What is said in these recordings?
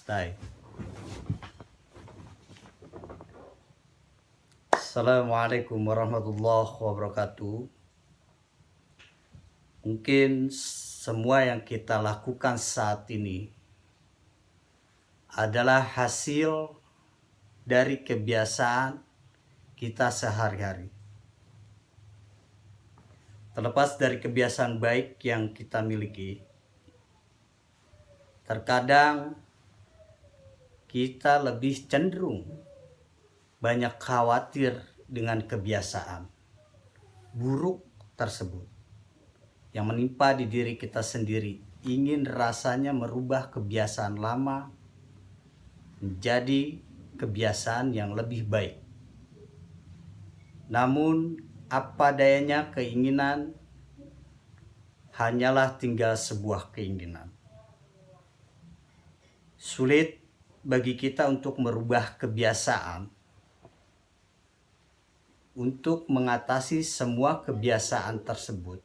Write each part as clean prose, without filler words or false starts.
Stay. Assalamualaikum warahmatullahi wabarakatuh. Mungkin semua yang kita lakukan saat ini adalah hasil dari kebiasaan kita sehari-hari. Terlepas dari kebiasaan baik yang kita miliki, terkadang kita lebih cenderung banyak khawatir dengan kebiasaan buruk tersebut yang menimpa di diri kita sendiri. Ingin rasanya merubah kebiasaan lama menjadi kebiasaan yang lebih baik. Namun apa dayanya, keinginan hanyalah tinggal sebuah keinginan. Sulit bagi kita untuk merubah kebiasaan, untuk mengatasi semua kebiasaan tersebut,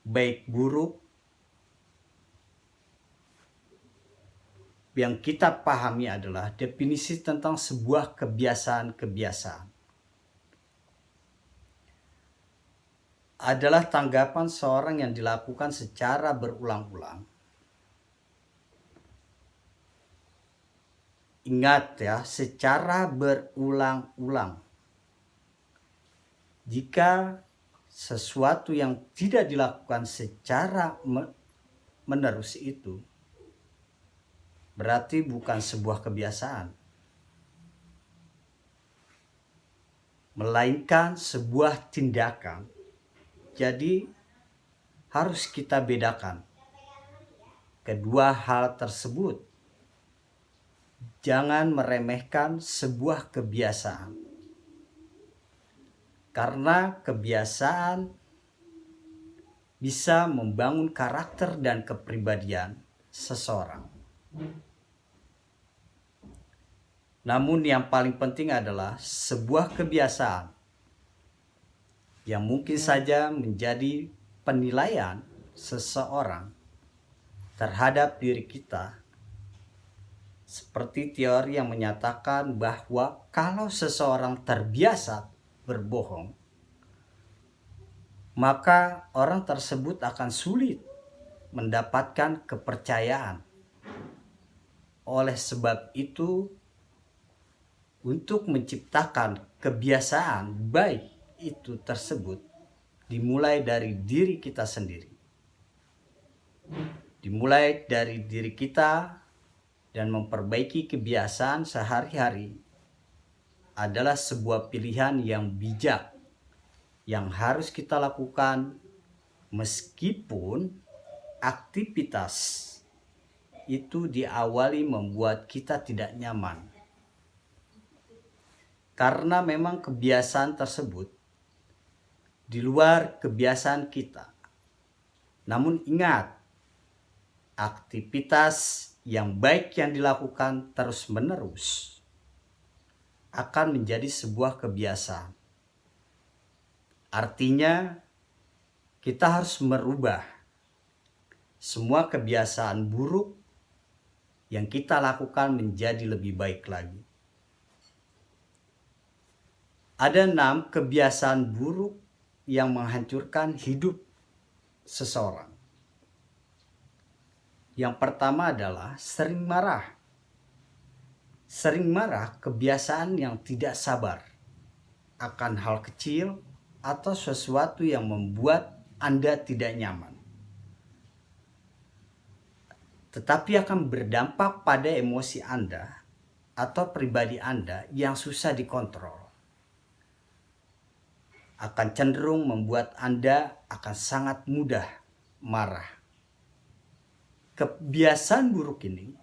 baik buruk. Yang kita pahami adalah definisi tentang sebuah kebiasaan adalah tanggapan seorang yang dilakukan secara berulang-ulang. Ingat ya, secara berulang-ulang. Jika sesuatu yang tidak dilakukan secara menerus itu berarti bukan sebuah kebiasaan, melainkan sebuah tindakan. Jadi harus kita bedakan kedua hal tersebut. Jangan meremehkan sebuah kebiasaan, karena kebiasaan bisa membangun karakter dan kepribadian seseorang. Namun yang paling penting adalah sebuah kebiasaan yang mungkin saja menjadi penilaian seseorang terhadap diri kita. Seperti teori yang menyatakan bahwa kalau seseorang terbiasa berbohong, maka orang tersebut akan sulit mendapatkan kepercayaan. Oleh sebab itu, untuk menciptakan kebiasaan baik itu tersebut dimulai dari diri kita sendiri. Dimulai dari diri kita, dan memperbaiki kebiasaan sehari-hari adalah sebuah pilihan yang bijak yang harus kita lakukan meskipun aktivitas itu diawali membuat kita tidak nyaman. Karena memang kebiasaan tersebut di luar kebiasaan kita. Namun ingat, aktivitas yang baik yang dilakukan terus-menerus akan menjadi sebuah kebiasaan. Artinya, kita harus merubah semua kebiasaan buruk yang kita lakukan menjadi lebih baik lagi. Ada 6 kebiasaan buruk yang menghancurkan hidup seseorang. Yang pertama adalah sering marah. Sering marah kebiasaan yang tidak sabar akan hal kecil atau sesuatu yang membuat Anda tidak nyaman, tetapi akan berdampak pada emosi Anda atau pribadi Anda yang susah dikontrol. Akan cenderung membuat Anda akan sangat mudah marah. Kebiasaan buruk ini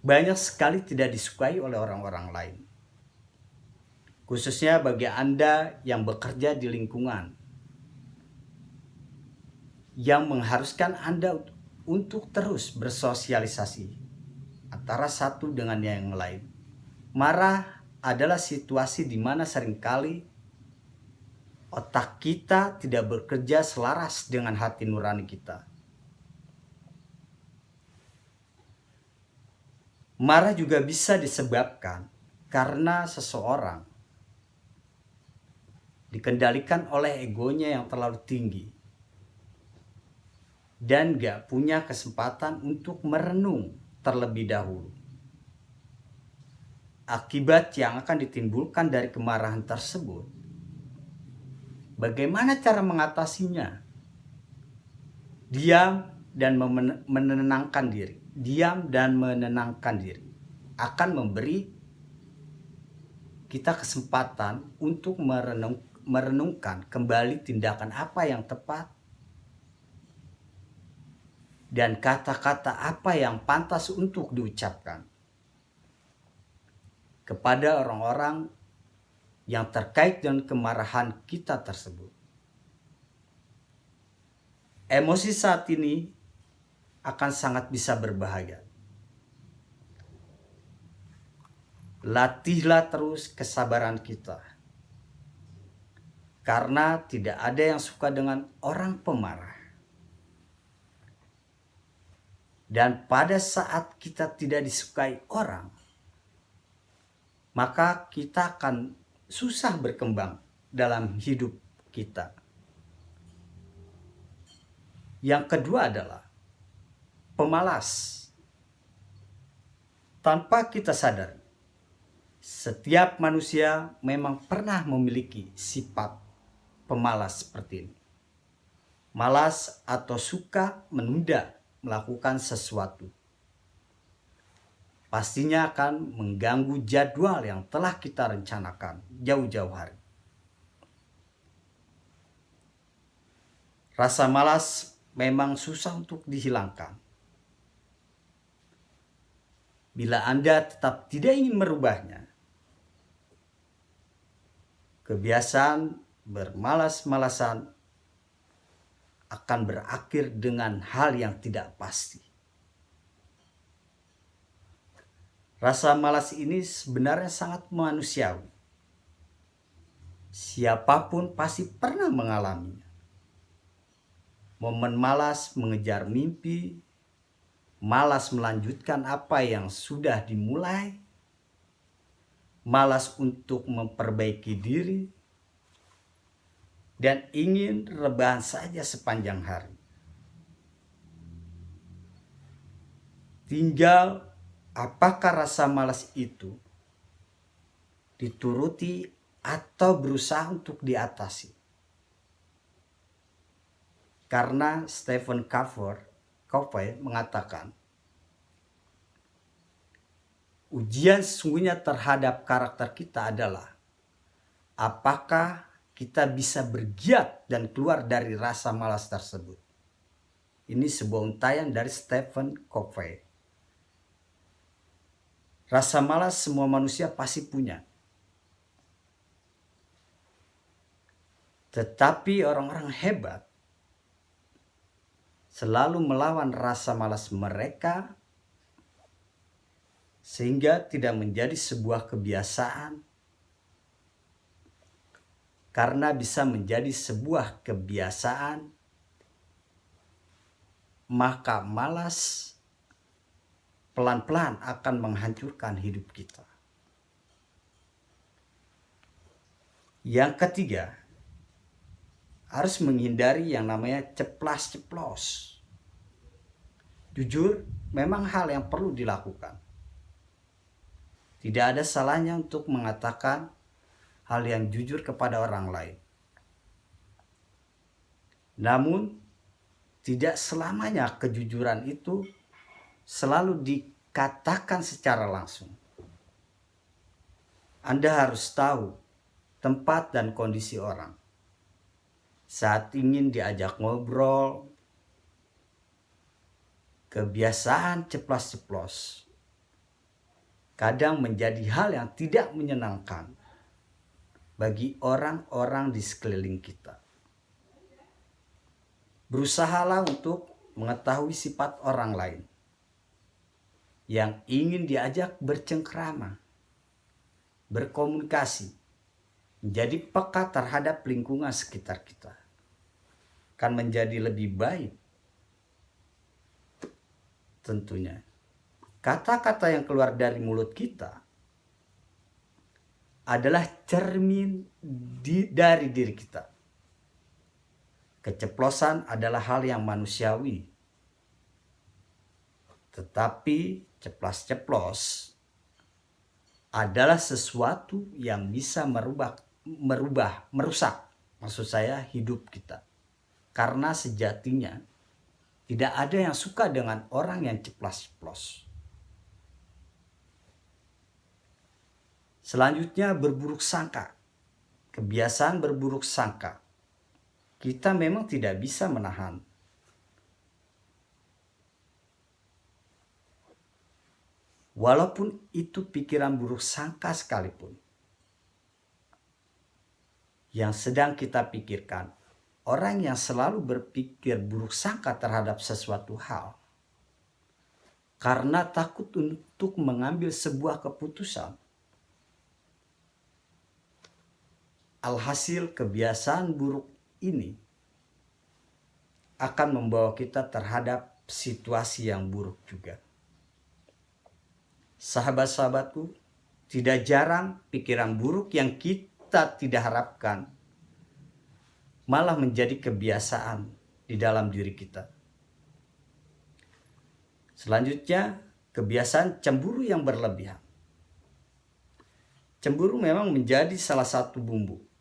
banyak sekali tidak disukai oleh orang-orang lain. Khususnya bagi Anda yang bekerja di lingkungan yang mengharuskan Anda untuk terus bersosialisasi antara satu dengan yang lain. Marah adalah situasi di mana seringkali otak kita tidak bekerja selaras dengan hati nurani kita. Marah juga bisa disebabkan karena seseorang dikendalikan oleh egonya yang terlalu tinggi dan gak punya kesempatan untuk merenung terlebih dahulu. Akibat yang akan ditimbulkan dari kemarahan tersebut, bagaimana cara mengatasinya? Diam dan menenangkan diri. Diam dan menenangkan diri akan memberi kita kesempatan untuk merenungkan kembali tindakan apa yang tepat dan kata-kata apa yang pantas untuk diucapkan kepada orang-orang yang terkait dengan kemarahan kita tersebut. Emosi saat ini akan sangat bisa berbahaya. Latihlah terus kesabaran kita. Karena tidak ada yang suka dengan orang pemarah. Dan pada saat kita tidak disukai orang, maka kita akan susah berkembang dalam hidup kita. Yang kedua adalah pemalas. Tanpa kita sadari, setiap manusia memang pernah memiliki sifat pemalas seperti ini. Malas atau suka menunda melakukan sesuatu. Pastinya akan mengganggu jadwal yang telah kita rencanakan jauh-jauh hari. Rasa malas memang susah untuk dihilangkan. Bila Anda tetap tidak ingin merubahnya, kebiasaan bermalas-malasan akan berakhir dengan hal yang tidak pasti. Rasa malas ini sebenarnya sangat manusiawi. Siapapun pasti pernah mengalaminya. Momen malas mengejar mimpi, malas melanjutkan apa yang sudah dimulai, malas untuk memperbaiki diri, dan ingin rebahan saja sepanjang hari. Tinggal apakah rasa malas itu dituruti atau berusaha untuk diatasi. Karena Stephen Covey mengatakan, ujian sesungguhnya terhadap karakter kita adalah apakah kita bisa bergiat dan keluar dari rasa malas tersebut. Ini sebuah untayan dari Stephen Covey. Rasa malas semua manusia pasti punya. Tetapi orang-orang hebat selalu melawan rasa malas mereka sehingga tidak menjadi sebuah kebiasaan, karena bisa menjadi sebuah kebiasaan, maka malas pelan-pelan akan menghancurkan hidup kita. Yang ketiga, harus menghindari yang namanya ceplas-ceplos. Jujur, memang hal yang perlu dilakukan. Tidak ada salahnya untuk mengatakan hal yang jujur kepada orang lain. Namun, tidak selamanya kejujuran itu selalu dikatakan secara langsung. Anda harus tahu tempat dan kondisi orang. Saat ingin diajak ngobrol, kebiasaan ceplas-ceplos kadang menjadi hal yang tidak menyenangkan bagi orang-orang di sekeliling kita. Berusahalah untuk mengetahui sifat orang lain yang ingin diajak bercengkrama, berkomunikasi, menjadi peka terhadap lingkungan sekitar kita. Akan menjadi lebih baik tentunya. Kata-kata yang keluar dari mulut kita adalah cermin dari diri kita. Keceplosan adalah hal yang manusiawi. Tetapi ceplas-ceplos adalah sesuatu yang bisa merusak, maksud saya, hidup kita. Karena sejatinya tidak ada yang suka dengan orang yang ceplas-ceplos. Selanjutnya, berburuk sangka. Kebiasaan berburuk sangka. Kita memang tidak bisa menahan. Walaupun itu pikiran buruk sangka sekalipun. Yang sedang kita pikirkan. Orang yang selalu berpikir buruk sangka terhadap sesuatu hal. Karena takut untuk mengambil sebuah keputusan. Alhasil kebiasaan buruk ini akan membawa kita terhadap situasi yang buruk juga. Sahabat-sahabatku, tidak jarang pikiran buruk yang kita tidak harapkan malah menjadi kebiasaan di dalam diri kita. Selanjutnya, kebiasaan cemburu yang berlebihan. Cemburu memang menjadi salah satu bumbu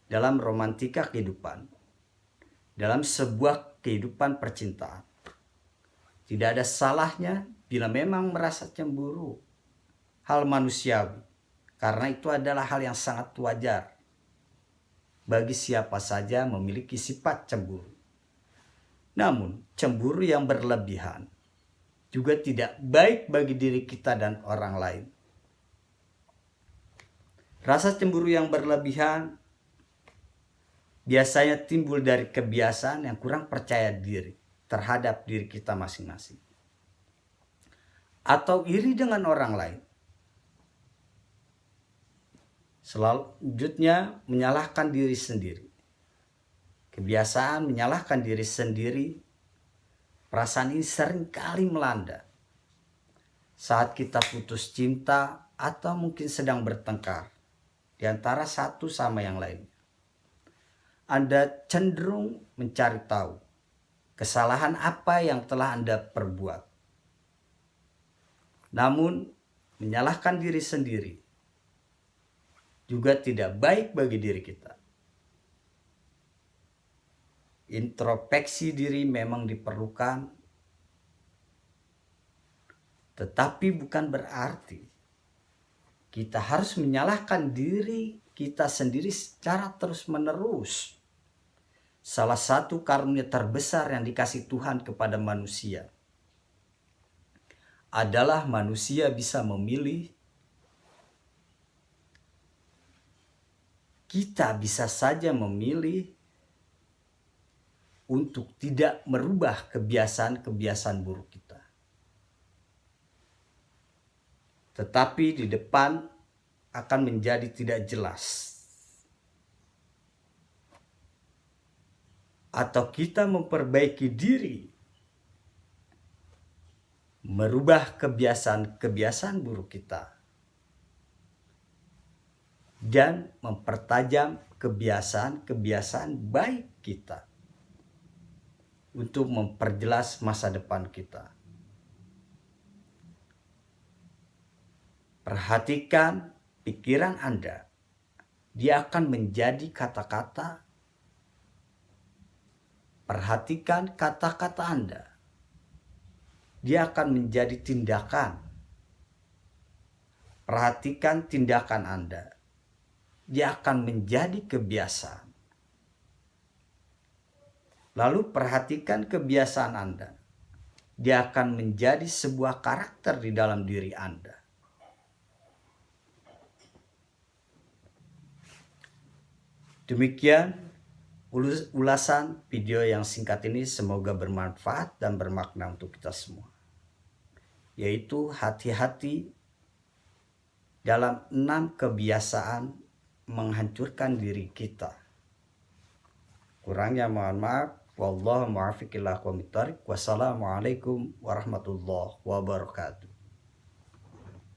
dalam romantika kehidupan, dalam sebuah kehidupan percintaan. Tidak ada salahnya bila memang merasa cemburu, hal manusiawi, karena itu adalah hal yang sangat wajar bagi siapa saja memiliki sifat cemburu. Namun, cemburu yang berlebihan juga tidak baik bagi diri kita dan orang lain. Rasa cemburu yang berlebihan biasanya timbul dari kebiasaan yang kurang percaya diri terhadap diri kita masing-masing. Atau iri dengan orang lain. Selanjutnya, menyalahkan diri sendiri. Kebiasaan menyalahkan diri sendiri, perasaan ini sering kali melanda saat kita putus cinta atau mungkin sedang bertengkar di antara satu sama yang lain. Anda cenderung mencari tahu kesalahan apa yang telah Anda perbuat. Namun, menyalahkan diri sendiri juga tidak baik bagi diri kita. Introspeksi diri memang diperlukan, tetapi bukan berarti kita harus menyalahkan diri kita sendiri secara terus-menerus. Salah satu karunia terbesar yang dikasih Tuhan kepada manusia adalah manusia bisa memilih. Kita bisa saja memilih untuk tidak merubah kebiasaan-kebiasaan buruk kita. Tetapi di depan akan menjadi tidak jelas. Atau kita memperbaiki diri, merubah kebiasaan-kebiasaan buruk kita, dan mempertajam kebiasaan-kebiasaan baik kita untuk memperjelas masa depan kita. Perhatikan pikiran Anda, dia akan menjadi kata-kata. Perhatikan kata-kata Anda, dia akan menjadi tindakan. Perhatikan tindakan Anda, dia akan menjadi kebiasaan. Lalu perhatikan kebiasaan Anda, dia akan menjadi sebuah karakter di dalam diri Anda. Demikian ulasan video yang singkat ini, semoga bermanfaat dan bermakna untuk kita semua. Yaitu hati-hati dalam 6 kebiasaan menghancurkan diri kita. Kurangnya mohon maaf. Wallahu muwaffiq ila aqwamit thoriq. Wassalamualaikum warahmatullahi wabarakatuh.